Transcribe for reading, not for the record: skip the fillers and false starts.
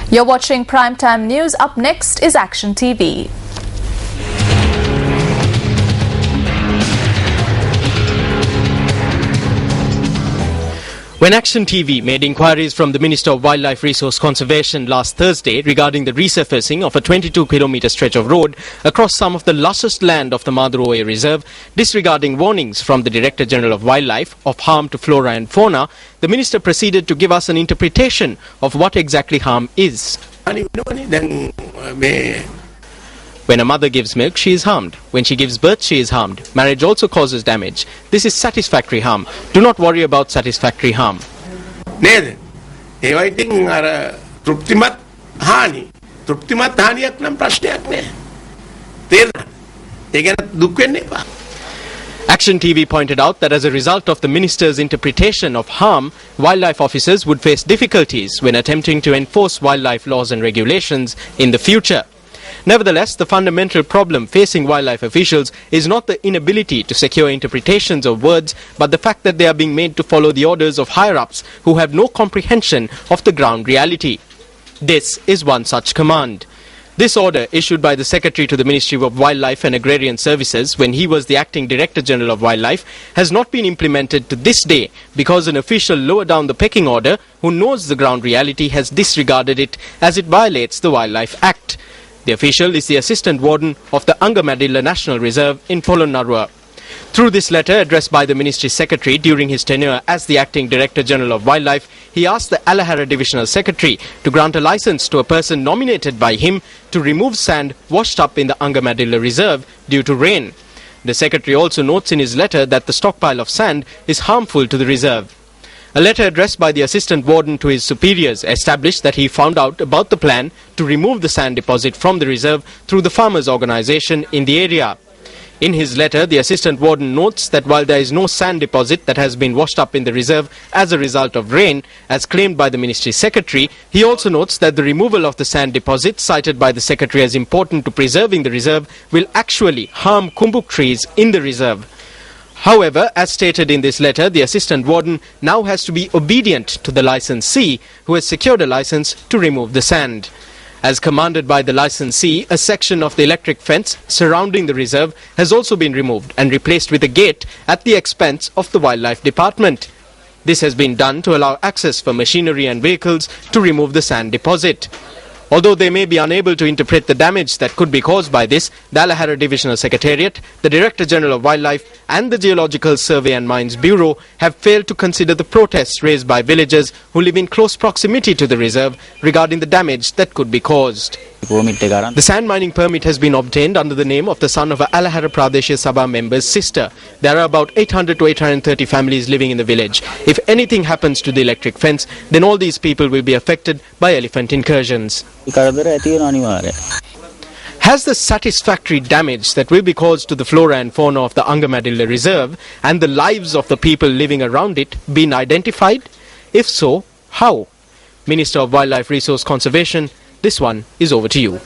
You're watching Primetime News. Up next is Action TV. When Action TV made inquiries from the Minister of Wildlife Resource Conservation last Thursday regarding the resurfacing of a 22-kilometre stretch of road across some of the lushest land of the Madaroe Reserve, disregarding warnings from the Director General of Wildlife of harm to flora and fauna, the Minister proceeded to give us an interpretation of what exactly harm is. When a mother gives milk, she is harmed. When she gives birth, she is harmed. Marriage also causes damage. This is satisfactory harm. Do not worry about satisfactory harm. නේද? ඒවා ඉතින් අර තෘප්තිමත් හානියක් නම් ප්‍රශ්නයක් නෑ. තේරෙනවද? ඒ ගැන දුක් වෙන්න එපා. Action TV pointed out that as a result of the minister's interpretation of harm, wildlife officers would face difficulties when attempting to enforce wildlife laws and regulations in the future. Nevertheless, the fundamental problem facing wildlife officials is not the inability to secure interpretations of words, but the fact that they are being made to follow the orders of higher-ups who have no comprehension of the ground reality. This is one such command. This order, issued by the Secretary to the Ministry of Wildlife and Agrarian Services when he was the Acting Director General of Wildlife, has not been implemented to this day because an official lower down the pecking order who knows the ground reality has disregarded it as it violates the Wildlife Act. The official is the Assistant Warden of the Angamadilla National Reserve in Polonnaruwa. Through this letter addressed by the Ministry Secretary during his tenure as the Acting Director General of Wildlife, he asked the Alahara Divisional Secretary to grant a license to a person nominated by him to remove sand washed up in the Angamadilla Reserve due to rain. The Secretary also notes in his letter that the stockpile of sand is harmful to the reserve. A letter addressed by the Assistant Warden to his superiors established that he found out about the plan to remove the sand deposit from the reserve through the farmers' organization in the area. In his letter, the Assistant Warden notes that while there is no sand deposit that has been washed up in the reserve as a result of rain, as claimed by the Ministry Secretary, he also notes that the removal of the sand deposit, cited by the Secretary as important to preserving the reserve, will actually harm kumbuk trees in the reserve. However, as stated in this letter, the Assistant Warden now has to be obedient to the licensee who has secured a license to remove the sand. As commanded by the licensee, a section of the electric fence surrounding the reserve has also been removed and replaced with a gate at the expense of the Wildlife Department. This has been done to allow access for machinery and vehicles to remove the sand deposit. Although they may be unable to interpret the damage that could be caused by this, the Alahara Divisional Secretariat, the Director General of Wildlife and the Geological Survey and Mines Bureau have failed to consider the protests raised by villagers who live in close proximity to the reserve regarding the damage that could be caused. The sand mining permit has been obtained under the name of the son of a Alahara Pradeshya Sabha member's sister. There are about 800 to 830 families living in the village. If anything happens to the electric fence, then all these people will be affected by elephant incursions. Has the satisfactory damage that will be caused to the flora and fauna of the Angamadilla Reserve and the lives of the people living around it been identified? If so, how? Minister of Wildlife Resource Conservation, this one is over to you.